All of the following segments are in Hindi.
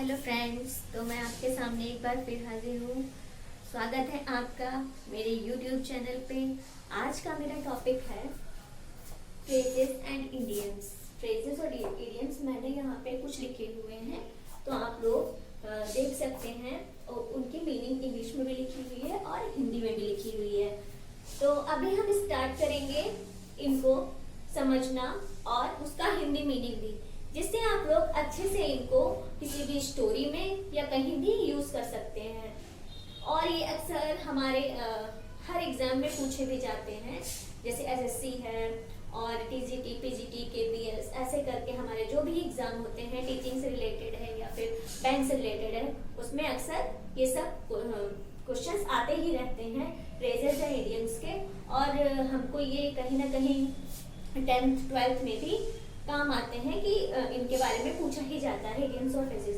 हेलो फ्रेंड्स, तो मैं आपके सामने एक बार फिर हाजिर हूँ। स्वागत है आपका मेरे यूट्यूब चैनल पे। आज का मेरा टॉपिक है फ्रेजेस एंड इडियम्स। फ्रेजेस और इडियम्स मैंने यहाँ पे कुछ लिखे हुए हैं, तो आप लोग देख सकते हैं। और उनकी मीनिंग इंग्लिश में भी लिखी हुई है और हिंदी में भी लिखी हुई है। तो अभी हम स्टार्ट करेंगे इनको समझना और उसका हिंदी मीनिंग भी, जिससे आप लोग अच्छे से इनको किसी भी स्टोरी में या कहीं भी यूज कर सकते हैं। और ये अक्सर हमारे हर एग्जाम में पूछे भी जाते हैं, जैसे एसएससी है और टीजीटी, पीजीटी, केबीएस, ऐसे करके हमारे जो भी एग्जाम होते हैं टीचिंग से रिलेटेड है या फिर बैंक से रिलेटेड है, उसमें अक्सर ये सब क्वेश्चंस आते ही रहते हैं फ्रेजेस या इडियम्स के। और हमको ये कहीं ना कहीं 10th 12th में भी काम आते हैं कि इनके बारे में पूछा ही जाता है, इडियम्स और फ्रेजेस।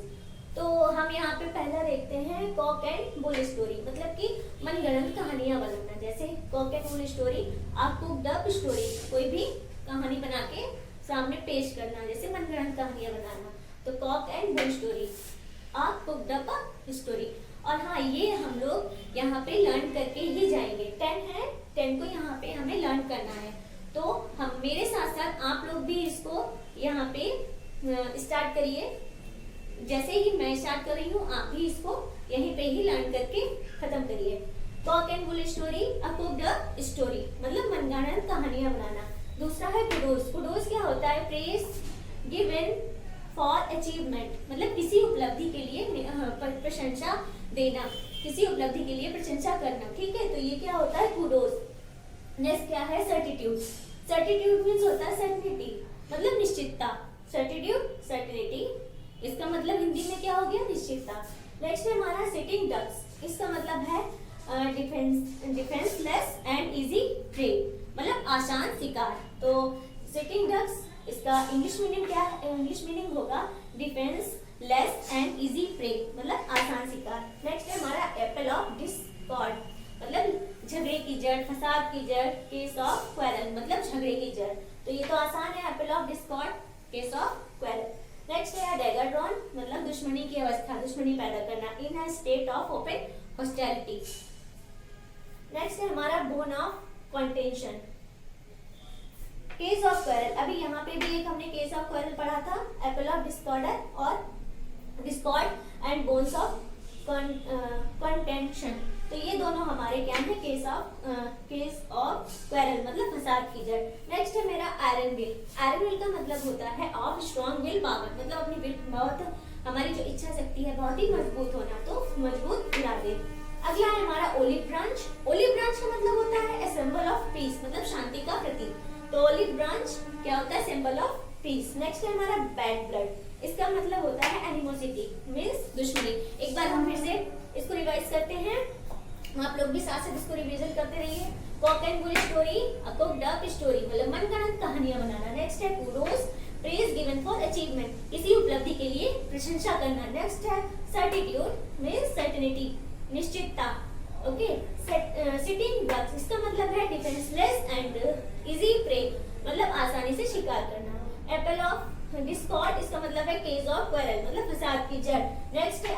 तो हम यहाँ पे पहला देखते हैं कॉक एंड बुल स्टोरी, मतलब कि मनगढ़ंत कहानियां बनाना। जैसे कॉक एंड बुल स्टोरी, आपको डब स्टोरी, कोई भी कहानी बना के सामने पेश करना, जैसे मनगढ़ंत कहानियां बनाना। तो कॉक एंड बुल स्टोरी, आप कुक डब स्टोरी। और हाँ, ये हम लोग यहाँ पे लर्न करके ही जाएंगे। 10 है, 10 को यहाँ पे हमें लर्न करना है। तो हम मेरे साथ साथ आप लोग भी इसको यहाँ पे स्टार्ट करिए। जैसे ही मैं स्टार्ट कर रही हूँ, आप भी इसको यहीं पे ही लर्न करके खत्म करिए। Cock and bull story, a cooked story, मतलब मनगढ़ंत कहानियां बनाना। दूसरा है कुडोस। कुडोस क्या होता है? प्रेज गिवन फॉर अचीवमेंट, मतलब किसी उपलब्धि के लिए प्रशंसा देना, किसी उपलब्धि के लिए प्रशंसा करना। ठीक है, तो ये क्या होता है? कुडोस। नेक्स्ट क्या है? सर्टिट्यूड। सर्टिट्यूड मीन्स होता है सर्टिनिटी, मतलब निश्चितता। सर्टिट्यूड, सर्टिनिटी, इसका मतलब हिंदी में क्या हो गया? निश्चितता। नेक्स्ट है हमारा सिटिंग डक्स। इसका मतलब है डिफेंसलेस एंड इजी प्रे, मतलब आसान शिकार। तो सिटिंग डक्स, इसका इंग्लिश मीनिंग क्या है? इंग्लिश मीनिंग होगा डिफेंसलेस एंड इजी प्रे, मतलब आसान शिकार। नेक्स्ट है हमारा एप्पल ऑफ डिस्कॉर्ड, मतलब झगड़े की जड़, फसाद की जड़। केस ऑफ क्वेरल, मतलब झगड़े की जड़। तो ये तो आसान है, apple of discord, case of quarrel. Next है डैगर ड्रॉन, मतलब दुश्मनी की अवस्था, दुश्मनी पैदा करना, in a state of open hostility. Next है हमारा bone of contention, case of quarrel. अभी यहाँ पे भी एक हमने केस ऑफ क्वेरल पढ़ा था, एप्पल ऑफ डिस्कॉर्डर और Discord and bones of contention. तो ये दोनों हमारे क्या है? केस ऑफ क्वेरल, मतलब फसाद की जड़। नेक्स्ट है मेरा आयरन विल। आयरन विल का मतलब होता है ऑफ स्ट्रॉन्ग विल पावर, मतलब अपनी विल, बहुत हमारी जो इच्छा शक्ति है बहुत ही मजबूत होना, तो मजबूत इरादे। अगला है हमारा ओलिव ब्रांच। ओलिव ब्रांच का मतलब होता है सिंबल ऑफ पीस, मतलब शांति का प्रतीक। तो ओलिव ब्रांच क्या होता है? Symbol of peace. नेक्स्ट है हमारा बैड ब्लड। इसका मतलब होता है एनिमोसिटी, मीन्स दुश्मनी। एक बार हम फिर से इसको रिवाइज करते हैं, आप लोग भी साथ साथ इसको रिवीजन करते रहिए। Cock and bull story, a cooked up story, मतलब मनगढ़ंत कहानियां बनाना। नेक्स्ट है kudos, praise given for achievement, किसी उपलब्धि के लिए प्रशंसा करना। नेक्स्ट है सर्टिट्यूड मींस सर्टेनिटी, निश्चितता। ओके, सिटिंग डक्स, इसका मतलब है डिफेंसलेस एंड इजी प्रे, मतलब आसानी से शिकार करना। एप्पल ऑफ डिस्कॉर्ड, इसका मतलब है केस ऑफ क्वेरल, मतलब फसाद की जड़। नेक्स्ट है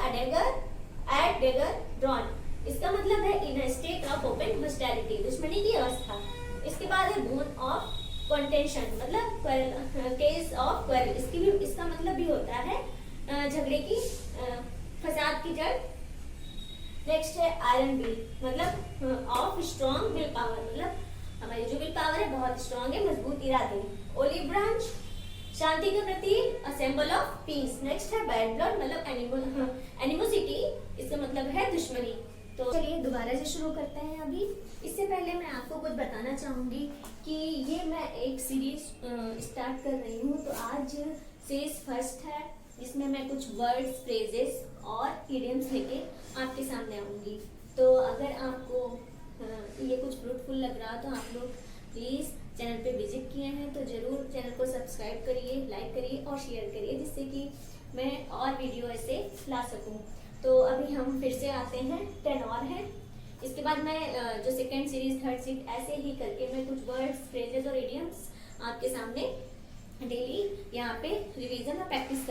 एट डेगर ड्रॉन, इसका मतलब है इन स्टेट ऑफ ओपन हॉस्टिलिटी, दुश्मनी की अवस्था। इसके बाद है बोन ऑफ कंटेंशन, मतलब केस ऑफ क्वेरल, इसका मतलब भी होता है झगड़े की, फसाद की जड़। नेक्स्ट है आयरन विल, मतलब ऑफ स्ट्रॉन्ग विल पावर, मतलब हमारी जो विल पावर है बहुत स्ट्रॉन्ग है, मजबूत इरादे। ओलिव ब्रांच, शांति का प्रतीक, a symbol of peace. Next है बैड ब्लड, मतलब एनिमोसिटी, इसका मतलब है दुश्मनी। तो चलिए दोबारा से शुरू करते हैं। अभी इससे पहले मैं आपको कुछ बताना चाहूंगी कि ये मैं एक सीरीज स्टार्ट कर रही हूँ। तो आज सीरीज फर्स्ट है, जिसमें मैं कुछ वर्ड्स, फ्रेजेस और इडियम्स लेके आपके सामने आऊंगी। तो अगर आपको ये कुछ फ्रूटफुल लग रहा तो आप लोग प्लीज चैनल पे विजिट किए हैं तो जरूर चैनल को सब्सक्राइब करिए, लाइक करिए और शेयर करिए, जिससे कि मैं और वीडियो ऐसे ला सकूं। तो अभी हम फिर से आते हैं, 10 और हैं। इसके बाद मैं जो सेकेंड सीरीज, थर्ड सीरीज, ऐसे ही करके मैं कुछ वर्ड्स, फ्रेजेस और इडियम्स आपके सामने डेली यहाँ पे रिवीजन और प्रैक्टिस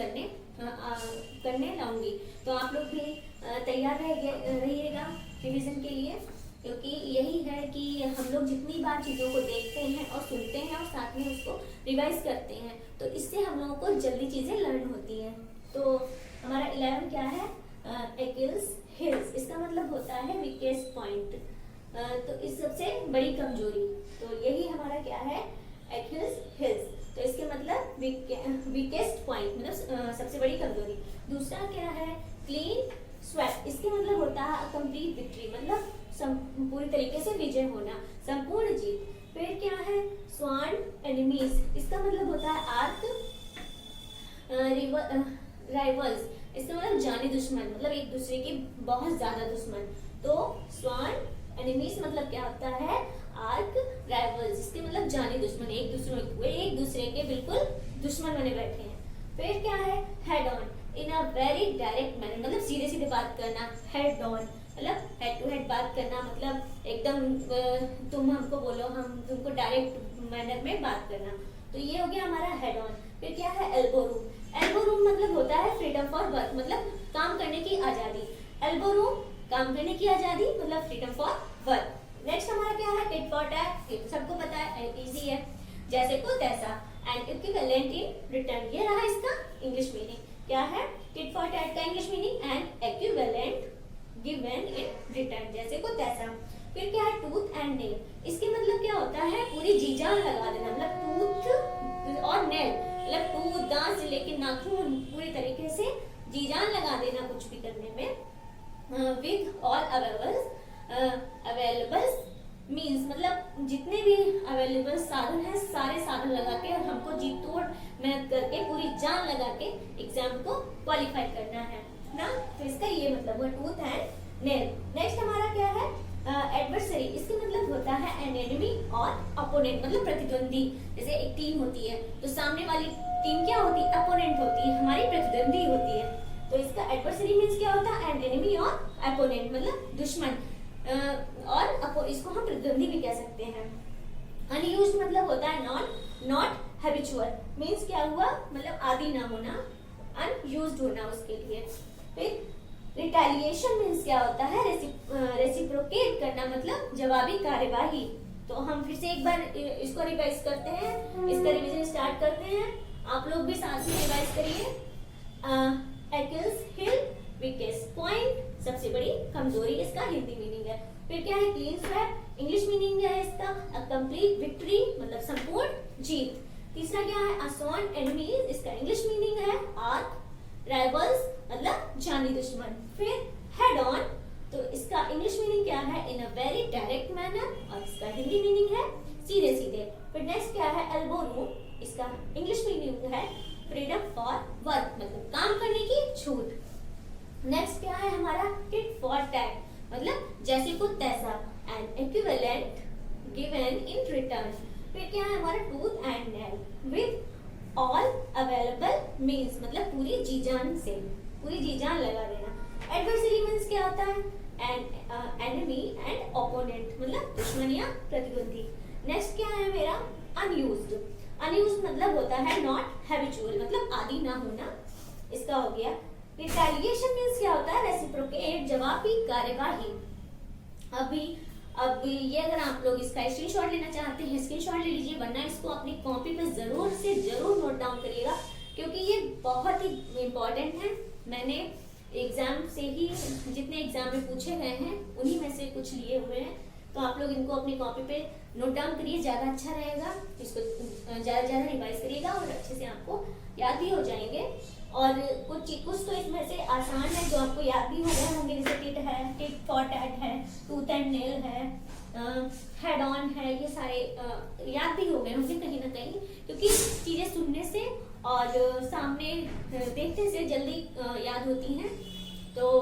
करने लाऊंगी। तो आप लोग भी तैयार रहिएगा रिवीजन के लिए, क्योंकि यही है कि हम लोग जितनी बार चीज़ों को देखते हैं और सुनते हैं और साथ में उसको रिवाइज करते हैं, तो इससे हम लोगों को जल्दी चीज़ें लर्न होती हैं। तो हमारा 11 क्या है, एक्यूज हिल्स, इसका मतलब होता है वीकेस्ट पॉइंट, तो इस सबसे बड़ी कमजोरी। तो यही हमारा क्या है, एक्यूज हिल्स। तो इसके मतलब वीकेस्ट पॉइंट मतलब सबसे बड़ी कमजोरी। दूसरा क्या है, क्लीन स्वेट, इसके मतलब होता है कंप्लीट विक्ट्री, मतलब पूरी तरीके से विजय होना, संपूर्ण जीत। फिर क्या है, स्वान एनिमीज, इसका मतलब होता है आर्क राइवल्स, इसका मतलब जाने दुश्मन, मतलब एक दूसरे के बहुत ज्यादा दुश्मन। तो स्वान एनिमीज मतलब क्या होता है, आर्क राइवल्स, इसके मतलब जाने दुश्मन, एक दूसरे के बिल्कुल दुश्मन बने बैठे हैं। फिर क्या है, head on, in a very direct manner, मतलब सीधे सीधे बात करना। हेड ऑन मतलब हेड टू हेड बात करना, मतलब एकदम तुम हमको बोलो, हम तुमको डायरेक्ट मैनर में बात करना। तो ये हो गया हमारा हेड ऑन। फिर क्या है, एल्बो रूम। एल्बो रूम मतलब होता है फ्रीडम फॉर वर्क, मतलब काम करने की आजादी। एल्बो रूम काम करने की आजादी मतलब फ्रीडम फॉर वर्क। नेक्स्ट हमारा क्या है, टिट फॉर टैट, ये सबको पता है, इजी है, जैसे को तैसा। एंड इक्विवेलेंट इन रिटर्न, ये रहा इसका इंग्लिश मीनिंग। क्या है, टिट फॉर टैट का English meaning, and equivalent given in return, जैसे को तैसा। फिर क्या है, टूथ एंड नेल, इसके मतलब क्या होता है, पूरी जी जान लगा देना, मतलब टूथ और नेल मतलब टूथ दांत से लेके नाखून पूरी तरीके से जी जान लगा देना कुछ भी करने में। विद ऑल अवेलेबल मीन्स, मतलब जितने भी अवेलेबल साधन है सारे साधन लगा के हमको जी तोड़ मेहनत करके पूरी जान लगा के एग्जाम को क्वालिफाई करना है ना। तो इसका ये मतलब हुआ टूथ एंड नेल। नेक्स्ट हमारा क्या है, एडवर्सरी, इसके मतलब होता है एन एनिमी और अपोनेंट, मतलब प्रतिद्वंदी। जैसे एक टीम होती है तो सामने वाली टीम क्या होती है, अपोनेंट होती है, हमारी प्रतिद्वंदी होती है। तो इसका एडवर्सरी मीन्स क्या होता है, एन एनिमी और अपोनेंट मतलब दुश्मन, और इसको हम प्रतिद्वंदी भी कह सकते हैं। अनयूज्ड मतलब होता है नॉट हैबिचुअल, मीन्स क्या हुआ, मतलब आदी ना होना, अनयूज्ड होना उसके लिए। फिर रिटेलिएशन मीन्स क्या होता है, रेसिप्रोकेट करना, मतलब जवाबी कार्यवाही। तो हम फिर से एक बार इसको रिवाइज करते हैं, इसका रिवीजन स्टार्ट करते हैं, आप लोग भी साथ में रिवाइज करिए। एक्यूज हिल, वीकेस्ट पॉइंट, सबसे बड़ी कमजोरी, इसका हिंदी मीनिंग है। फिर क्या है, क्लीन स्वेट, इंग्लिश मीनिंग है इसका, अ कंप्लीट विक्ट्री मतलब संपूर्ण जीत। तीसरा क्या है, असॉन एनिमीज, इसका इंग्लिश मीनिंग है आर्क राइवल्स मतलब जानी दुश्मन। फिर हेड ऑन, तो इसका इंग्लिश मीनिंग क्या है, इन अ वेरी डायरेक्ट मैनर, और इसका हिंदी मीनिंग है सीधे सीधे। फिर नेक्स्ट क्या है, एल्बो रूम, इसका इंग्लिश मीनिंग है फ्रीडम फॉर वर्क मतलब काम करने की छूट। नेक्स्ट क्या है हमारा, टिट फॉर टैट मतलब जैसे को तैसा, and equivalent given in return. फिर क्या है हमारा, tooth and nail, with all available means मतलब पूरी जी जान से, पूरी जी जान लगा देना। एडवर्सरी मीन्स क्या होता है, एनिमी एंड ओपोनेंट मतलब दुश्मन या प्रतिद्वंदी। नेक्स्ट क्या है मेरा, अनयूज्ड। अनयूज्ड मतलब होता है नॉट हैबिचुअल मतलब आदी ना होना, इसका हो गया। रिटेलिएशन मीन्स क्या होता है, रेसिप्रोकेट जवाबी कार्यवाही। अब ये अगर आप लोग इसका स्क्रीनशॉट लेना चाहते हैं स्क्रीनशॉट ले लीजिए, वरना इसको अपनी कॉपी पे जरूर से जरूर नोट डाउन करिएगा, क्योंकि ये बहुत ही इम्पोर्टेंट है। मैंने एग्जाम से ही जितने एग्जाम में पूछे गए हैं उन्हीं में से कुछ लिए हुए हैं, तो आप लोग इनको अपनी कॉपी पे नोट डाउन करिए, ज़्यादा अच्छा रहेगा। इसको ज़्यादा रिवाइज करिएगा और अच्छे से आपको याद भी हो जाएंगे। और कुछ तो इसमें से आसान है जो आपको याद भी हो गए होंगे, जैसे टिट फॉर टैट है, टूथ एंड नेल है, हेड ऑन है, ये सारे याद भी हो गए होंगे कहीं ना कहीं, क्योंकि चीज़ें सुनने से और सामने देखने से जल्दी याद होती हैं। तो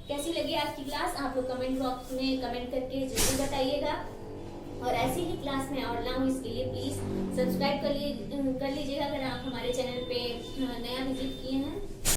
कैसी लगी आज की क्लास, आप लोग कमेंट बॉक्स में कमेंट करके जरूर बताइएगा। और ऐसी ही क्लास में और लाऊं, इसके लिए प्लीज़ सब्सक्राइब कर लीजिएगा अगर आप हमारे चैनल पे नया विजिट किए हैं।